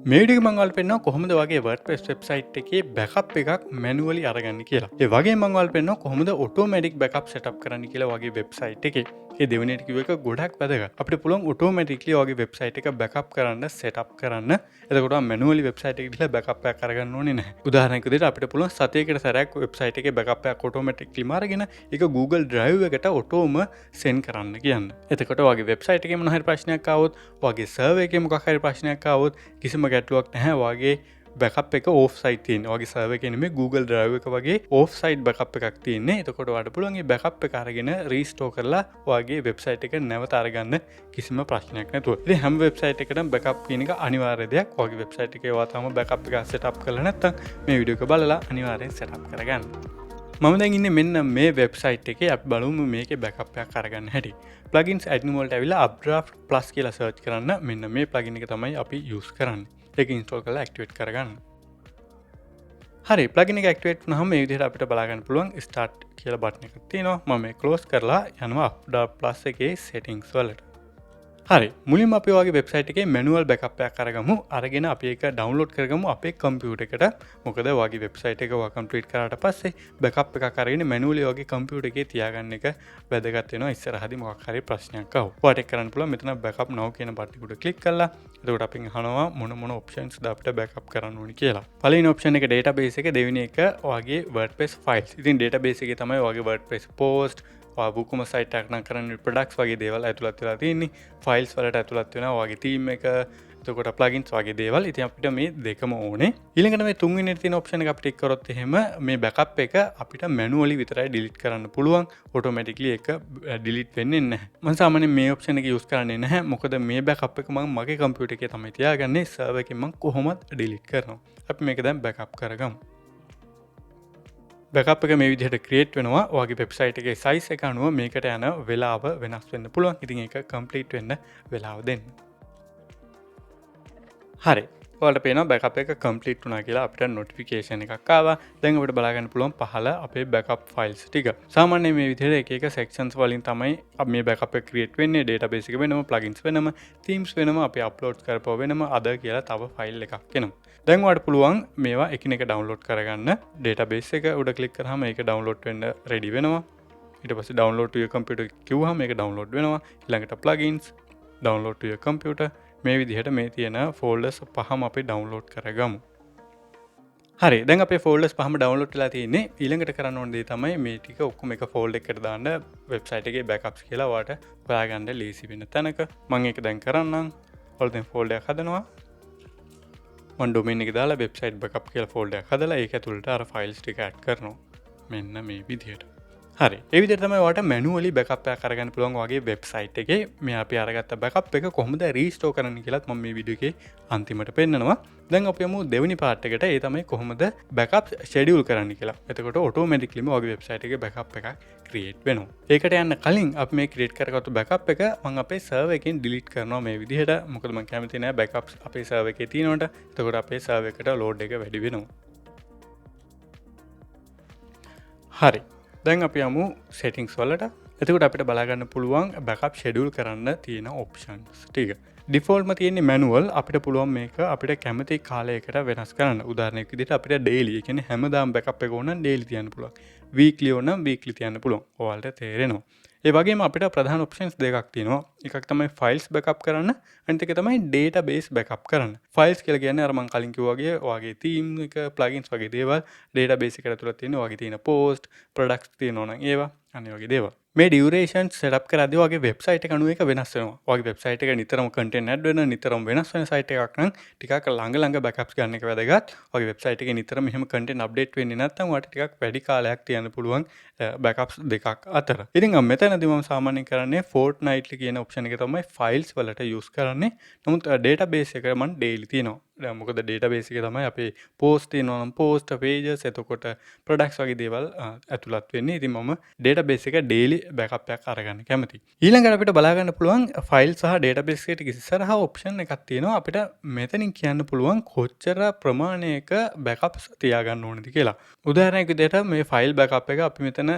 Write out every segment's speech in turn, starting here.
මේ වීඩියෝ එකේ මම ඔයාලට පෙන්නනවා කොහොමද වගේ WordPress වෙබ්සයිට් එකේ බෑකප් එකක් මැනුවලි අරගන්න කියලා. ඒ වගේම මම ඔයාලට පෙන්නනවා කොහොමද ඔටෝමැටික් බෑකප් සෙටප් කරන්න කියලා වගේ වෙබ්සයිට් එකේ. ඒ දෙවෙනියට කිව්ව එක ගොඩක් වැදගත්. අපිට පුළුවන් ඔටෝමැටික්ලි වගේ වෙබ්සයිට් එක බෑකප් කරන්න සෙටප් කරන්න. එතකොට මැනුවලි වෙබ්සයිට් එකේ ගිහලා බෑකප් එකක් අරගන්න ඕනේ නැහැ. උදාහරණයක් විදිහට අපිට පුළුවන් සතියකට සැරයක් වෙබ්සයිට් එකේ බෑකප් එකක් ඔටෝමැටික්ලිම අරගෙන ඒක Google Drive එකට ඔටෝම සෙන්ඩ් කරන්න කියන්න. එතකොට වගේ වෙබ්සයිට් එකේ මොන හරි ප්‍රශ්නයක් ආවොත්, වගේ සර්වර් එකේ මොකක් හරි ප්‍රශ්නයක් ආවොත් කිසිම ගැටලුවක් නැහැ. වගේ බෑකප් එක ඕෆ් සයිට් තියෙන. වගේ සර්වර් එකේ නෙමෙයි Google Drive එක වගේ ඕෆ් සයිට් බෑකප් එකක් තියෙන්නේ. එතකොට ඔයාලට පුළුවන් මේ බෑකප් එක අරගෙන රීස්ටෝර් කරලා වගේ වෙබ්සයිට් එක නැවත අරගන්න කිසිම ප්‍රශ්නයක් නැතුව. ඉතින් හැම වෙබ්සයිට් එකකටම බෑකප් කියන එක අනිවාර්ය දෙයක්. වගේ වෙබ්සයිට් එකේ ඔයා තාම බෑකප් එක සෙටප් කරලා නැත්නම් මේ වීඩියෝ එක බලලා අනිවාර්යෙන් සෙටප් කරගන්න. මම දැන් ඉන්නේ මෙන්න මේ වෙබ්සයිට් එකේ. අපි බලමු මේකේ බෑකප් එකක් අරගන්න හැටි. plugins admin වලට ඇවිල්ලා updraft plus කියලා සර්ච් කරන්න. මෙන්න මේ plugin එක තමයි අපි use කරන්නේ. ඒක install කරලා activate කරගන්න. හරි, plugin එක activate වුණාම මේ විදිහට අපිට බලා ගන්න පුළුවන් start කියලා button එකක් තියෙනවා. මම මේ close කරලා යනවා updraft plus එකේ settings වලට. හරි, මුලින්ම අපි ඔයගේ වෙබ්සයිට් එකේ manual backup එකක් අරගමු. අරගෙන අපි ඒක download කරගමු අපේ කම්පියුටර් එකට. මොකද ඔයගේ වෙබ්සයිට් එක ඔයා complete කරාට පස්සේ backup එකක් අරගෙන manually ඔයගේ කම්පියුටර් එකේ තියාගන්න එක වැදගත් වෙනවා. ඉස්සරහදී මොකක් හරි ප්‍රශ්නයක් ආවොත්. ඔයාට ඒක කරන්න පුළුවන් මෙතන backup now කියන බටන් එකට click කරලා. එතකොට අපෙන් අහනවා මොන options ද අපිට backup කරන්න ඕනි කියලා. පළවෙනි option එක database එක, දෙවෙනි එක ඔයගේ WordPress files. ඉතින් database එකේ තමයි ඔයගේ WordPress post වුකුම සයිට් එකක් නම් කරන්නේ ප්‍රොඩක්ට්ස් වගේ දේවල් ඇතුළත් වෙලා තියෙන්නේ. ෆයිල්ස් වලට ඇතුළත් වෙනවා ඔයගේ තීම් එක, එතකොට ප්ලගින්ස් වගේ දේවල්. ඉතින් අපිට මේ දෙකම ඕනේ. ඊළඟට මේ තුන්වෙනියට තියෙන ඔප්ෂන් එක අපි ටික් කරොත් එහෙම මේ බෑකප් එක අපිට මැනුවලි විතරයි ඩිලීට් කරන්න පුළුවන්. ඔටෝමැටික්ලි ඒක ඩිලීට් වෙන්නේ නැහැ. මම සාමාන්‍යයෙන් මේ ඔප්ෂන් එක යූස් කරන්නේ නැහැ. මොකද මේ බෑකප් එක මම මගේ කම්පියුටර් එකේ තමයි තියාගන්නේ. සර්වර් එකෙන් මම කොහොමද ඩිලීට් කරනවා. අපි මේක දැන් බෑකප් කරගමු. බෑකප් එක මේ විදිහට ක්‍රියේට් වෙනවා. ඔයාගේ වෙබ්සයිට් එකේ සයිස් එක අනුව මේකට යන වෙලාව වෙනස් වෙන්න පුළුවන්. ඉතින් ඒක කම්ප්ලීට් වෙන්න වෙලාව දෙන්න. හරි. ඔයාලට පේනවා බෑකප් එක කම්ප්ලීට් වුණා කියලා අපිට නොටිෆිකේෂන් එකක් ආවා. දැන් අපිට බලා ගන්න පුළුවන් පහළ අපේ බෑකප් ෆයිල්ස් ටික. සාමාන්‍යයෙන් මේ විදිහට එක එක sections වලින් තමයි මේ බෑකප් එක ක්‍රියේට් වෙන්නේ. database එක වෙනම, plugins වෙනම, themes වෙනම, අපි අප්ලෝඩ් කරපුවා වෙනම, other කියලා තව ෆයිල් එකක් එනවා. දැන් ඔයාලට පුළුවන් මේවා එකිනෙක ඩවුන්ලෝඩ් කරගන්න. database එක උඩ ක්ලික් කරාම ඒක ඩවුන්ලෝඩ් වෙන්න රෙඩි වෙනවා. ඊට පස්සේ download to your computer කිව්වහම මේක ඩවුන්ලෝඩ් වෙනවා. ඊළඟට plugins download to your computer. මේ විදිහට මේ තියෙන ෆෝල්ඩර්ස් පහම අපි ඩවුන්ලෝඩ් කරගමු. හරි, දැන් අපේ ෆෝල්ඩර්ස් පහම ඩවුන්ලෝඩ් වෙලා තියෙන්නේ. ඊළඟට කරන්න ඕන දේ තමයි මේ ටික ඔක්කොම එක ෆෝල්ඩර් එකකට දාන්න වෙබ්සයිට් එකේ බෑකප්ස් කියලා ඔයාලට හොයාගන්න ලේසි වෙන තැනක. මම ඒක දැන් කරන්නම්. ඔයාලා දැන් ෆෝල්ඩර් එකක් හදනවා. මම ඩොමේන් එක දාලා වෙබ්සයිට් බෑකප් කියලා ෆෝල්ඩර් එකක් හදලා ඒක ඇතුළට අර ෆයිල්ස් ටික ඇඩ් කරනවා. මෙන්න මේ විදිහට. හරි, ඒ විදිහට තමයි ඔයාලට මැනුවලි බෑකප් එකක් අරගන්න පුළුවන් වගේ වෙබ්සයිට් එකේ. මේ අපි අරගත්ත බෑකප් එක කොහොමද රීස්ටෝර් කරන්න කියලාත් මම මේ වීඩියෝ එකේ අන්තිමට පෙන්නනවා. දැන් අපි යමු දෙවෙනි පාර්ට් එකට. ඒ තමයි කොහොමද බෑකප් ෂෙඩියුල් කරන්න කියලා. එතකොට ඔටෝමැටික්ලිම වගේ වෙබ්සයිට් එකේ බෑකප් එකක් ක්‍රියේට් වෙනවා. ඒකට යන්න කලින් අපි මේ ක්‍රියේට් කරගත්තු බෑකප් එක මම අපේ සර්වර් එකෙන් ඩිලීට් කරනවා මේ විදිහට. මොකද මම කැමති නැහැ බෑකප්ස් අපේ සර්වර් එකේ තියෙනවට. එතකොට අපේ සර්වර් එකට ලෝඩ් එක වැඩි වෙනවා. හරි, දැන් අපි යමු settings වලට. එතකොට අපිට බලා ගන්න පුළුවන් backup schedule කරන්න තියෙන options ටික. defaultම තියෙන්නේ manual. අපිට පුළුවන් මේක අපිට කැමති කාලයකට වෙනස් කරන්න. උදාහරණයක් විදිහට අපිට daily, ඒ කියන්නේ හැමදාම backup එක ඕන නම් daily තියන්න පුළුවන්. weekly ඕන නම් weekly තියන්න පුළුවන්. ඔයාලට තේරෙනවා. ඒ වගේම අපිට ප්‍රධාන options දෙකක් තියෙනවා. එකක් තමයි files backup කරන්න, අනිත් එක තමයි database backup කරන්න. files කියලා කියන්නේ අර මම කලින් කිව්වා වගේ ඔයාගේ theme එක, plugins වගේ දේවල් database එකට ඇතුළත් තියෙන ඔයාගේ තියෙන post, products තියෙනවා නම් ඒවා අනිත් වගේ දේවල්. මේ duration setup කරද්දී ඔයාගේ website එක අනුව එක වෙනස් වෙනවා. ඔයාගේ website එක නිතරම content add වෙන, නිතරම වෙනස් වෙන site එකක් නම් ටිකක් ළඟ backups ගන්න එක වැදගත්. ඔයාගේ website එකේ නිතරම එහෙම content update වෙන්නේ නැත්නම් ඔයාලට ටිකක් වැඩි කාලයක් තියන්න පුළුවන් backups දෙකක් අතර. ඉතින් මෙතනදී මම සාමාන්‍යයෙන් කරන්නේ fortnightly කියන option එක තමයි files වලට use කරන්නේ. නමුත් database එක මම daily තියනවා. මොකද database එකේ තමයි අපේ post තියෙනවා නම් post, pages, එතකොට products වගේ දේවල් ඇතුළත් වෙන්නේ. ඉතින් මම database එක daily backup එකක් අරගන්න කැමතියි. ඊළඟට අපිට බලා ගන්න පුළුවන් file සහ database එකට ඉස්සරහා option එකක් තියෙනවා. අපිට මෙතනින් කියන්න පුළුවන් කොච්චර ප්‍රමාණයක backups තියාගන්න ඕනද කියලා. උදාහරණයක් විදිහට මේ file backup එක අපි මෙතන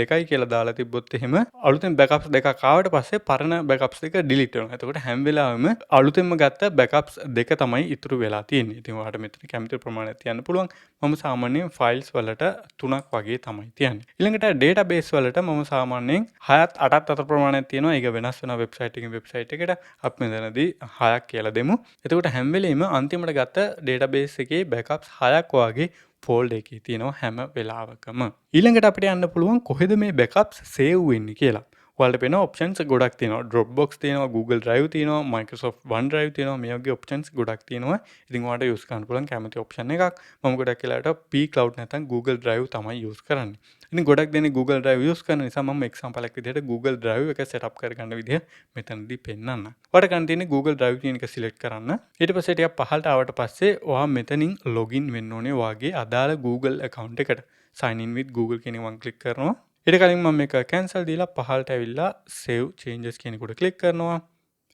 2යි කියලා දාලා තිබ්බොත් එහෙම අලුතෙන් backups දෙකක් ආවට පස්සේ පරණ backups දෙක delete වෙනවා. එතකොට හැම වෙලාවෙම අලුතෙන්ම ගත්ත backups දෙක තමයි ඉතුරු වෙලා වෙලා තියෙන්නේ. ඉතින් ඔයාලට මෙතන කැමති ප්‍රමාණයක් තියන්න පුළුවන්. මම සාමාන්‍යයෙන් ෆයිල්ස් වලට 3ක් වගේ තමයි තියන්නේ. ඊළඟට ඩේටාබේස් වලට මම සාමාන්‍යයෙන් 6ත් 8ත් අතර ප්‍රමාණයක් තියෙනවා. ඒක වෙනස් වෙනවා වෙබ්සයිට් එකකින් වෙබ්සයිට් එකට. අපි මෙතනදී 6ක් කියලා දෙමු. එතකොට හැම වෙලෙම අන්තිමට ගත්ත ඩේටාබේස් එකේ බෑකප්ස් 6ක් වගේ ෆෝල්ඩර් එකේ තියෙනවා හැම වෙලාවකම. ඊළඟට අපිට යන්න පුළුවන් කොහෙද මේ බෑකප්ස් සේව් වෙන්නේ කියලා. ඔයාලට පේන ඔප්ෂන්ස් ගොඩක් තියෙනවා. Dropbox තියෙනවා, Google Drive තියෙනවා, Microsoft OneDrive තියෙනවා. මේ වගේ ඔප්ෂන්ස් ගොඩක් තියෙනවා. ඉතින් ඔයාලට යූස් කරන්න පුළුවන් කැමති ඔප්ෂන් එකක්. මම ගොඩක් වෙලාවට P Cloud නැත්නම් Google Drive තමයි යූස් කරන්නේ. ඉතින් ගොඩක් දෙනෙක් Google Drive යූස් කරන නිසා මම එක්සැම්පල් එකක් විදිහට Google Drive එක setup කරගන්න විදිහ මෙතනදී පෙන්නන්න. ඔයාලට ගන්න තියෙන්නේ Google Drive කියන එක select කරන්න. ඊට පස්සේ ටිකක් පහළට ආවට පස්සේ ඔයා මෙතනින් login වෙන්න ඕනේ ඔයාගේ අදාළ Google account එකට. sign in with Google කියන එක මම click කරනවා. ඊට කලින් මම මේක cancel දීලා පහළට ඇවිල්ලා save changes කියන එකට click කරනවා.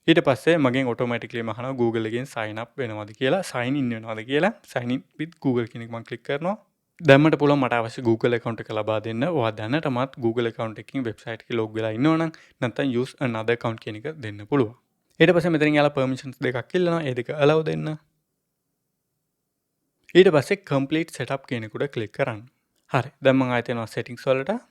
ඊට පස්සේ මගෙන් automatically මහනවා Google එකෙන් sign up වෙනවද කියලා, sign in වෙනවද කියලා. sign in with Google කියන එක මම click කරනවා. දැම්මට පුළුවන් මට අවශ්‍ය Google account එක ලබා දෙන්න. ඔයා දැනටමත් Google account එකකින් website එකේ log වෙලා ඉන්නවනම් නැත්නම් use another account කියන එක දෙන්න පුළුවන්. ඊට පස්සේ මෙතනින් යාලා permissions දෙකක් ඉල්ලනවා. ඒ දෙක allow දෙන්න. ඊට පස්සේ complete setup කියන එකට click කරන්න. හරි. දැන් මම ආයෙත් යනවා settings වලට.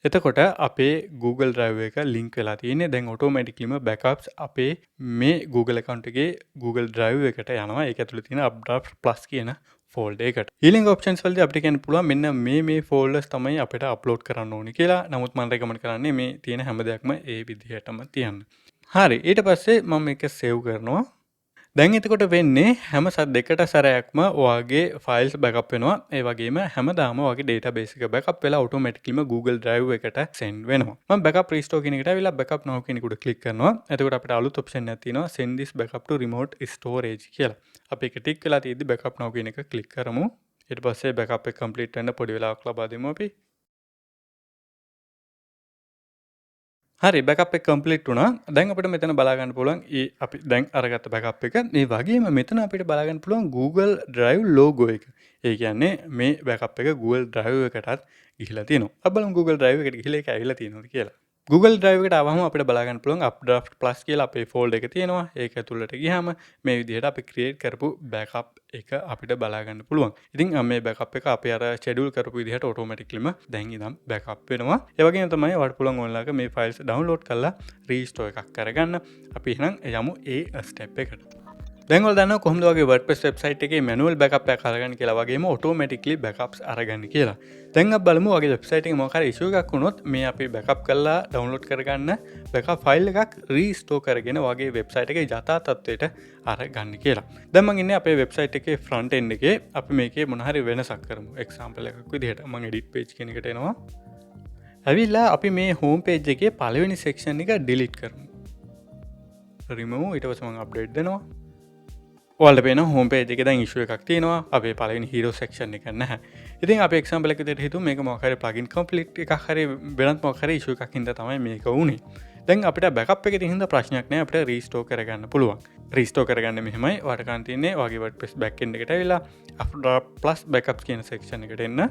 එතකොට අපේ Google Drive එක link වෙලා තියෙන්නේ. දැන් automaticallyම backups අපේ මේ Google account එකේ Google Drive එකට යනවා. ඒක ඇතුළේ තියෙන updraft plus කියන folder එකට. ඊළඟ options වලදී අපිට කියන්න පුළුවන් මෙන්න මේ folders තමයි අපිට upload කරන්න ඕනේ කියලා. නමුත් මම recommend කරන්නේ මේ තියෙන හැම දෙයක්ම ඒ විදිහටම තියන්න. හරි. ඊට පස්සේ මම මේක save කරනවා. දැන් එතකොට වෙන්නේ හැම දෙකට සැරයක්ම ඔයාගේ ෆයිල්ස් බෑකප් වෙනවා. ඒ වගේම හැමදාම ඔයාගේ database එක බෑකප් වෙලා automaticallyම Google Drive එකට send වෙනවා. මම backup restore කියන එකට ඇවිල්ලා backup now කියන එකට click කරනවා. එතකොට අපිට අලුත් option එකක් තියෙනවා send this backup to remote storage කියලා. අපි ඒක ටික් වෙලා තියෙද්දි backup now කියන එක click කරමු. ඊට පස්සේ backup එක complete වෙන්න පොඩි වෙලාවක් ලබා දෙමු අපි. හරි බෑකප් එක කම්ප්ලීට් වුණා. දැන් අපිට මෙතන බලා ගන්න පුළුවන් අපි දැන් අරගත්ත බෑකප් එක. මේ වගේම මෙතන අපිට බලා ගන්න පුළුවන් Google Drive logo එක. ඒ කියන්නේ මේ බෑකප් එක Google Drive එකටත් ගිහිලා තියෙනවා. අපි බලමු Google Drive එකට ගිහිලා ඒක ඇවිල්ලා තියෙනවද කියලා. Google Drive එකට ආවම අපිට බලා ගන්න පුළුවන් updraft plus කියලා අපේ folder එක තියෙනවා. ඒක ඇතුළට ගියාම මේ විදිහට අපි create කරපු backup එක අපිට බලා ගන්න පුළුවන්. ඉතින් මේ backup එක අපි අර schedule කරපු විදිහට automaticallyම දැන් ඉඳන් backup වෙනවා. ඒ වගේම තමයි ඔයාලට පුළුවන් ඔයාලගේ මේ files download කරලා restore එකක් කරගන්න. අපි එහෙනම් යමු ඒ step එකට. දැන් ඔයාලා දන්නවා කොහොමද වගේ WordPress website එකේ manual backup එකක් අරගන්න කියලා වගේම automatically backups අරගන්න කියලා. දැන් අපි බලමු වගේ website එකේ මොකක් හරි issue එකක් වුණොත් මේ අපි backup කරලා download කරගන්න backup file එකක් restore කරගෙන වගේ website එකේ යථා තත්ත්වයට අරගන්න කියලා. දැන් මම ඉන්නේ අපේ website එකේ front end එකේ. අපි මේකේ මොන හරි වෙනසක් කරමු. example එකක් විදිහට මම edit page කියන එකට එනවා. ඇවිල්ලා අපි මේ home page එකේ පළවෙනි section එක delete කරමු. remove ඊට පස්සේ මම update දෙනවා. ඔයාලට පේන home page එකේ දැන් issue එකක් තියෙනවා. අපේ පළවෙනි hero section එක නැහැ. ඉතින් අපි example එක විදිහට හිතුව මේක මොකක් හරි plugin complete එකක් හරි වෙනත් මොකක් හරි issue එකක් හින්දා තමයි මේක වුනේ. දැන් අපිට backup එකේ තියෙන හින්දා ප්‍රශ්නයක් නැහැ. අපිට restore කරගන්න පුළුවන්. restore කරගන්න මෙහෙමයි. ඔයාලට ගන්න තියෙන්නේ ඔයාගේ WordPress backend එකට ඇවිල්ලා updraft plus backups කියන section එකට එන්න.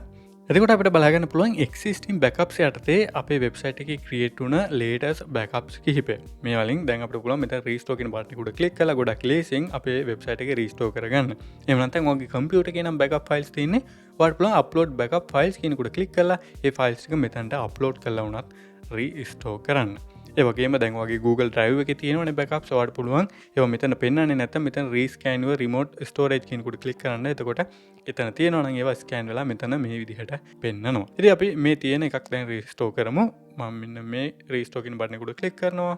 එතකොට අපිට බලාගන්න පුළුවන් existing backups යටතේ අපේ website එකේ create වුණ latest backups කිහිපය. මේ වලින් දැන් අපිට පුළුවන් මෙතන restore කියන button එක උඩ click කරලා ගොඩක් ලේසියෙන් අපේ website එක restore කරගන්න. එහෙම නැත්නම් ඔයාගේ computer එකේ නම් backup files තියෙන්නේ ඔයාලට පුළුවන් upload backup files කියන උඩ click කරලා ඒ files ටික මෙතනට upload කරලා වුණත් restore කරන්න. ඒ වගේම දැන් ඔයාගේ Google Drive එකේ තියෙනවනේ backups ඔයාලට පුළුවන් ඒවා මෙතන පෙන්නන්නේ නැත්නම් මෙතන rescan your remote storage කියන උඩ click කරන්න. එතකොට එතන තියෙනවා නම් ඒවා ස්කෑන් වෙලා මෙතන මේ විදිහට පෙන්නනවා. ඉතින් අපි මේ තියෙන එකක් දැන් restore කරමු. මම මෙන්න මේ restore කියන බටන් එක උඩ click කරනවා.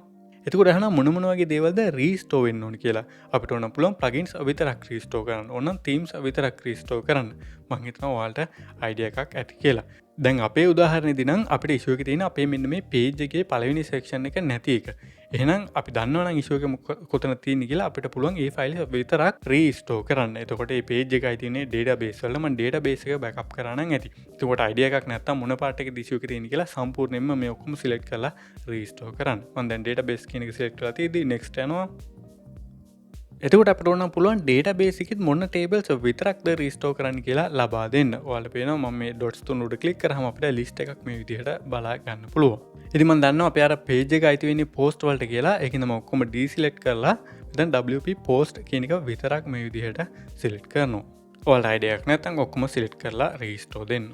එතකොට එහෙනම් මොන වගේ දේවල්ද restore වෙන්න ඕනේ කියලා අපිට ඕන පුළුවන් plugins විතරක් restore කරන්න. ඕනනම් themes විතරක් restore කරන්න. මම හිතනවා ඔයාලට idea එකක් ඇති කියලා. දැන් අපේ උදාහරණෙදී නම් අපිට issue එකේ තියෙන අපේ මෙන්න මේ page එකේ පළවෙනි section එක නැති එක. එහෙනම් අපි දන්නවා නම් issue එක කොතන තියෙන්නේ කියලා අපිට පුළුවන් ඒ file විතරක් restore කරන්න. එතකොට මේ page එකයි තියෙන්නේ database වල මම database එක backup කරා නම් ඇති. එතකොට idea එකක් නැත්තම් මොන part එකේද issue එක තියෙන්නේ කියලා සම්පූර්ණයෙන්ම මේ ඔක්කොම select කරලා restore කරන්න. මම දැන් database කියන එක select කරලා තියෙද්දි next යනවා. එතකොට අපිට ඕන පුළුවන් database එකෙත් මොන tables විතරක්ද restore කරන්න කියලා ලබා දෙන්න. ඔයාලට පේනවා මම මේ dots තුන උඩ click කරාම අපිට list එකක් මේ විදිහට බලා ගන්න පුළුවන්. ඉතින් මම දන්නවා අපි අර page එක අයිති වෙන්නේ post වලට කියලා. ඒකින්ද මම ඔක්කොම deselect කරලා දැන් WP post කියන එක විතරක් මේ විදිහට සිලෙක්ට් කරනවා. ඔයාලට අයිඩියා එකක් නැත්නම් ඔක්කොම සිලෙක්ට් කරලා රීස්ටෝර් දෙන්න.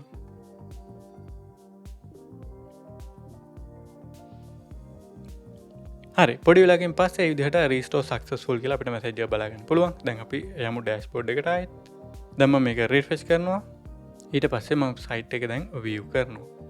හරි පොඩි වෙලාවකින් පස්සේ මේ විදිහට රීස්ටෝර් සක්සස්ෆුල් කියලා අපිට මැසේජ් එක බලා ගන්න පුළුවන්. දැන් අපි යමු ඩෑෂ්බෝඩ් එකට ආයෙත්. දැන් මම මේක රිෆ්‍රෙෂ් කරනවා. ඊට පස්සේ මම සයිට් එක දැන් view කරනවා.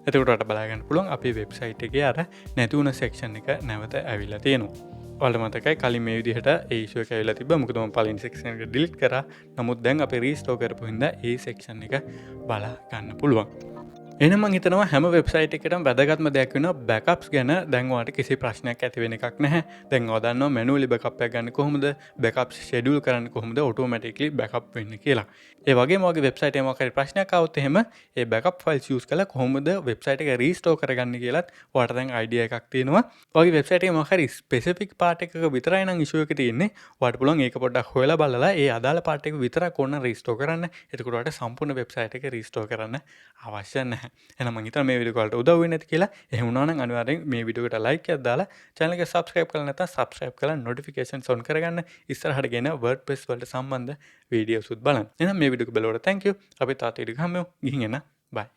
එතකොට බලා ගන්න පුළුවන් අපේ වෙබ්සයිට් එකේ අර නැති වුණ සෙක්ෂන් එක නැවත ඇවිල්ලා තියෙනවා. ඔයාලට මතකයි කලින් මේ විදිහට ඒ ඉෂුව එක ඇවිල්ලා තිබ්බා. මොකද මම පළවෙනි සෙක්ෂන් එක ඩිලීට් කරා. නමුත් දැන් අපි රීස්ටෝර් කරපු හින්දා ඒ සෙක්ෂන් එක බලා ගන්න පුළුවන්. එහෙනම් මම හිතනවා හැම වෙබ්සයිට් එකකටම වැදගත්ම දෙයක් වෙනවා බෑකප්ස් ගැන. දැන් ඔයාලට කිසි ප්‍රශ්නයක් ඇති වෙන එකක් නැහැ. දැන් ඔයා දන්නවා මැනුවලි බෑකප් එකක් ගන්න කොහොමද, බෑකප්ස් ෂෙඩියුල් කරන්න කොහොමද, ඔටෝමැටිකලි බෑකප් වෙන්නේ කියලා. ඒ වගේම ඔයාගේ වෙබ්සයිට් එකේ මොකක් හරි ප්‍රශ්නයක් ආවොත් එහෙම ඒ බෑකප් ෆයිල්ස් යූස් කරලා කොහොමද වෙබ්සයිට් එක රීස්ටෝර් කරගන්නේ කියලාත් ඔයාලට දැන් අයිඩියා එකක් තියෙනවා. ඔයාගේ වෙබ්සයිට් එකේ මොකක් හරි ස්පෙસિෆික් පාර්ට් එකක විතරයි නම් ඉෂුව එක තියෙන්නේ. ඔයාලට පුළුවන් ඒක පොඩ්ඩක් හොයලා බලලා ඒ අදාළ පාර්ට් එක විතරක් ඕන රීස්ටෝර් කරන්න. එතකොට ඔයාලට සම්පූර්ණ වෙබ්සයිට් එක රීස්ටෝර් කරන්න අවශ්‍ය නැහැ. එහෙනම් මම හිතනවා මේ වීඩියෝ වලට උදව් වෙන්නේ නැති කියලා. එහෙම වුණා නම් අනිවාර්යෙන් මේ වීඩියෝ එකට ලයික් එකක් දාලා channel එක subscribe කරලා නැත්නම් subscribe කරලා notifications on කරගන්න. ඉස්සරහට ගෙන WordPress වලට සම්බන්ධ වීඩියෝස් උත් බලන්න. එහෙනම් මේ වීඩියෝ එක බලවට thank you. අපි තාත් වීඩියෝ එක හම්බෙමු. ගිහින් එන්න. bye.